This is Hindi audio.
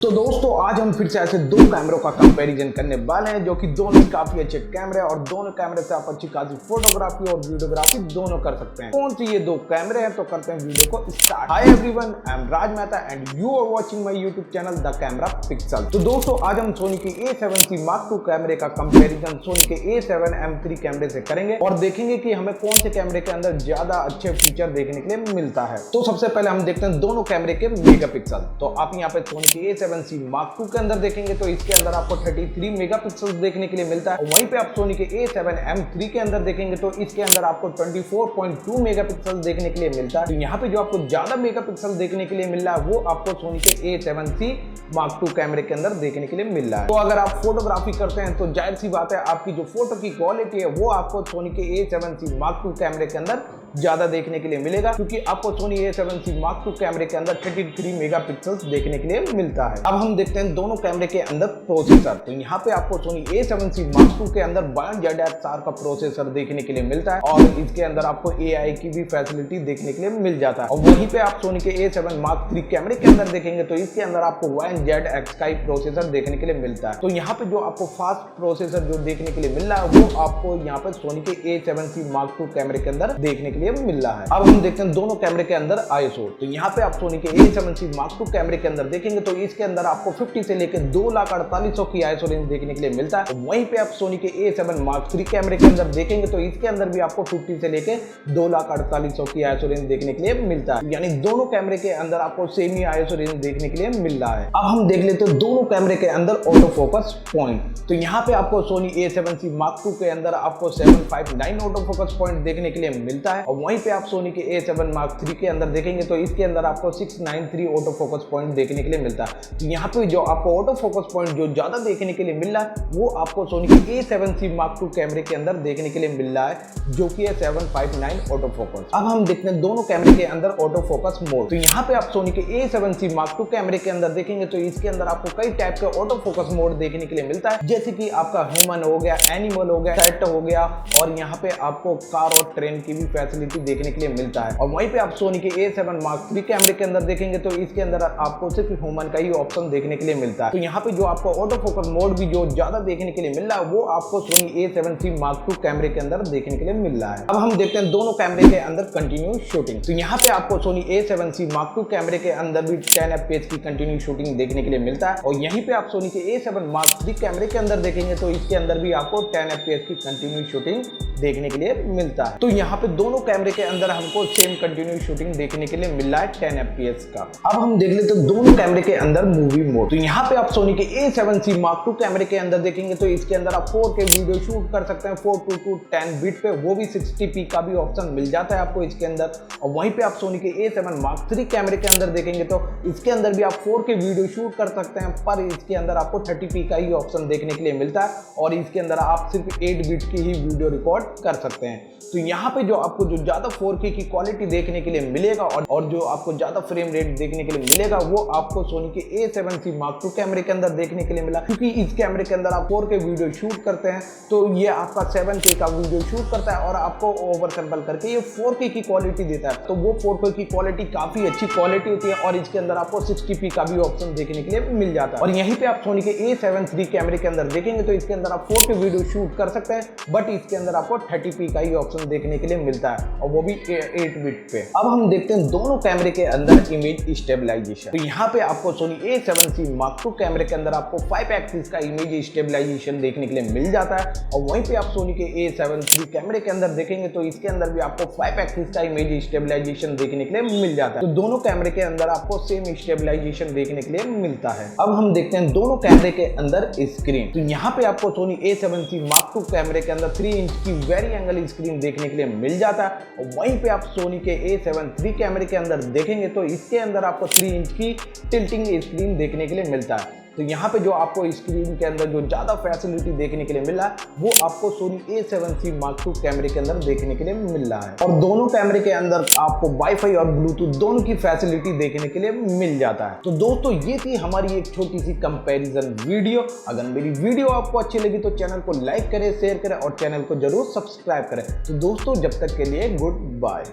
तो दोस्तों आज हम फिर से ऐसे दो कैमरों का कंपैरिजन करने वाले हैं जो कि दोनों काफी अच्छे कैमरे और दोनों कैमरे से आप अच्छी खासी फोटोग्राफी और वीडियोग्राफी दोनों कर सकते हैं। कौन सी ये दो कैमरे हैं तो करते हैं वीडियो को start. Hi everyone, I am Raj Mehta and you are watching my YouTube channel the camera pixel. तो दोस्तों आज हम सोनी के A7C Mark II कैमरे का कंपैरिजन सोनी के A7M3 कैमरे से करेंगे और देखेंगे कि हमें कौन से कैमरे के अंदर ज्यादा अच्छे फीचर देखने के लिए मिलता है। तो सबसे पहले हम देखते हैं दोनों कैमरे के मेगापिक्सल। तो आप यहाँ पे सोनी के A7C Mark II के अंदर देखेंगे तो इसके अंदर आपको 33 मेगापिक्सल देखने के लिए मिलता है और वहीं पे आप सोनी के A7M3 के अंदर देखेंगे तो इसके अंदर आपको 24.2 मेगापिक्सल देखने के लिए मिलता है। तो यहाँ पे जो आपको ज्यादा मेगापिक्सल देखने के लिए मिल रहा है वो आपको सोनी के A7C Mark II कैमरे के अंदर देखने के लिए मिल रहा है। तो अगर आप फोटोग्राफी करते हैं तो जाहिर सी बात है आपकी जो फोटो की क्वालिटी है वो आपको सोनी के A7C Mark II कैमरे के अंदर ज्यादा देखने के लिए मिलेगा, क्योंकि आपको सोनी A7C Mark II कैमरे के अंदर 33 मेगापिक्सल्स देखने के लिए मिलता है। अब हम देखते हैं दोनों कैमरे के अंदर प्रोसेसर। तो यहाँ पे आपको सोनी A7C Mark II के अंदर Bion ZXR का प्रोसेसर देखने के लिए मिलता है और इसके अंदर आपको AI की भी फैसिलिटी देखने के लिए मिल जाता है। और वहीं पे आप सोनी के A7 Mark III कैमरे के अंदर देखेंगे तो इसके अंदर आपको Bion ZX का प्रोसेसर देखने के लिए मिलता है। तो यहाँ पे जो आपको फास्ट प्रोसेसर जो देखने के लिए मिल रहा है वो आपको यहाँ पे सोनी के A7C Mark II कैमरे के अंदर देखने के लिए मिल रहा है। अब हम देखते हैं दोनों कैमरे के अंदर ISO। तो यहाँ पे आप सोनी के A7C Mark II कैमरे के अंदर देखेंगे तो इसके अंदर आपको 50 से लेकर 2,48,000 की ISO रेंज देखने के लिए मिलता है। वहीं पे आप सोनी के A7 Mark III कैमरे के अंदर देखेंगे तो इसके अंदर भी आपको 50 से लेकर 2,48,000 की ISO रेंज देखने के लिए मिलता है। यानी दोनों कैमरे के अंदर आपको सेम ही ISO रेंज देखने के लिए मिल रहा है। अब हम देख लेते हैं दोनों कैमरे के अंदर ऑटो फोकस पॉइंट। तो यहाँ पे आपको सोनी A7C Mark II के अंदर आपको 759 ऑटो फोकस पॉइंट देखने के लिए मिलता है और वहीं पे आप सोनी के A7 Mark III के अंदर देखेंगे तो इसके अंदर आपको 693 ऑटो फोकस पॉइंट देखने के लिए मिलता है। तो यहाँ पे जो आपको ऑटो फोकस पॉइंट जो ज्यादा देखने के लिए मिल रहा है वो आपको सोनी के A7C Mark II कैमरे के अंदर देखने के लिए मिल रहा है जो कि है 759 ऑटो फोकस। अब हम देखते हैं दोनों कैमरे के अंदर ऑटो फोकस मोड। तो यहाँ पे आप सोनी के A7C Mark II कैमरे के अंदर देखेंगे तो इसके अंदर आपको कई टाइप के ऑटो फोकस मोड देखने के लिए मिलता है, जैसे कि आपका ह्यूमन हो गया, एनिमल हो गया, सेट हो गया और यहाँ पे आपको कार और ट्रेन की भी फैसिलिटी देखने के लिए मिलता है। और वहीं पे आप सोनी के A7 Mark III कैमरे के अंदर देखेंगे तो इसके अंदर आपको सिर्फ ह्यूमन का ही ऑप्शन देखने के लिए मिलता है। तो यहाँ पे जो आपको ऑटो फोकस मोड भी जो ज्यादा देखने के लिए मिल रहा है वो आपको सोनी A7C Mark II कैमरे के अंदर देखने के लिए मिल रहा है। अब हम देखते हैं दोनों कैमरे के अंदर कंटिन्यू शूटिंग। तो यहाँ पे आपको सोनी A7C Mark II कैमरे के अंदर भी 10 FPS की कंटिन्यू शूटिंग देखने के लिए मिलता है और यहीं पे आप सोनी के A7 Mark III कैमरे के अंदर देखेंगे तो इसके अंदर भी आपको 10 FPS की कंटिन्यू शूटिंग देखने के लिए मिलता है। तो यहाँ पे दोनों कैमरे के अंदर हमको सेम कंटिन्यू शूटिंग देखने के लिए मिल रहा है 10 FPS का। अब हम देख लेते हैं दोनों कैमरे के अंदर मूवी मोड। तो यहाँ पे आप सोनी के A7C Mark II कैमरे के अंदर देखेंगे तो इसके अंदर आप 4K वीडियो शूट कर सकते हैं 4:10 बिट पे, वो भी 60p का भी ऑप्शन मिल जाता है आपको इसके अंदर। और वहीं पे आप सोनी के A7 Mark III कैमरे के अंदर देखेंगे तो इसके अंदर भी आप 4K वीडियो शूट कर सकते हैं, पर इसके अंदर आपको 30p का ही ऑप्शन देखने के लिए मिलता है और इसके अंदर आप सिर्फ 8 बिट की ही वीडियो रिकॉर्ड कर सकते हैं। तो यहाँ पे जो आपको जो ज्यादा 4K की क्वालिटी देखने के लिए मिलेगा और जो आपको ज्यादा फ्रेम रेट देखने के लिए मिलेगा वो आपको सोनी के A7C Mark II कैमरे के अंदर देखने के लिए मिला, क्योंकि इस कैमरे के अंदर आप 4K वीडियो शूट करते हैं तो ये आपका 7K का वीडियो शूट करता है और आपको ओवर सैंपल करके ये 4K की क्वालिटी देता है। तो वो 4K की क्वालिटी काफी अच्छी क्वालिटी होती है और इसके अंदर आपको 60p का भी ऑप्शन देखने के लिए मिल जाता है। और यहीं पे आप सोनी के A7 III कैमरे के अंदर देखेंगे तो इसके अंदर आप 4K वीडियो शूट कर सकते हैं, बट इसके अंदर आपको 30p का ही ऑप्शन देखने के लिए मिलता है और वो भी 8 बिट पे। अब हम देखते हैं दोनों कैमरे के अंदर इमेज स्टेबलाइजेशन। तो यहाँ पे आपको सोनी A7C Mark II कैमरे के अंदर आपको 5 एक्सिस का इमेज स्टेबलाइजेशन देखने के लिए मिल जाता है और वहीं पे आप सोनी के A7 III कैमरे के अंदर देखेंगे तो इसके अंदर भी आपको 5 एक्सिस का इमेज स्टेबलाइजेशन देखने के लिए मिल जाता है। तो दोनों कैमरे के अंदर आपको सेम स्टेबलाइजेशन देखने के लिए मिलता है। अब हम देखते हैं दोनों कैमरे के अंदर स्क्रीन। तो यहाँ पे आपको सोनी A7C Mark II कैमरे के अंदर 3 इंच की वेरी एंगल स्क्रीन देखने के लिए मिल जाता है और वहीं पे आप सोनी के A7 III कैमरे के अंदर देखेंगे तो इसके अंदर आपको 3 इंच की टिल्टिंग स्क्रीन देखने के लिए मिलता है। तो यहाँ पे जो आपको स्क्रीन के अंदर जो ज्यादा फैसिलिटी देखने के लिए मिला है वो आपको सोनी A7C Mark II कैमरे के अंदर देखने के लिए मिल रहा है और दोनों कैमरे के अंदर आपको वाईफाई और ब्लूटूथ दोनों की फैसिलिटी देखने के लिए मिल जाता है। तो दोस्तों ये थी हमारी एक छोटी सी कंपैरिजन वीडियो। अगर मेरी वीडियो आपको अच्छी लगी तो चैनल को लाइक करें, शेयर करें और चैनल को जरूर सब्सक्राइब करें। तो दोस्तों जब तक के लिए गुड बाय।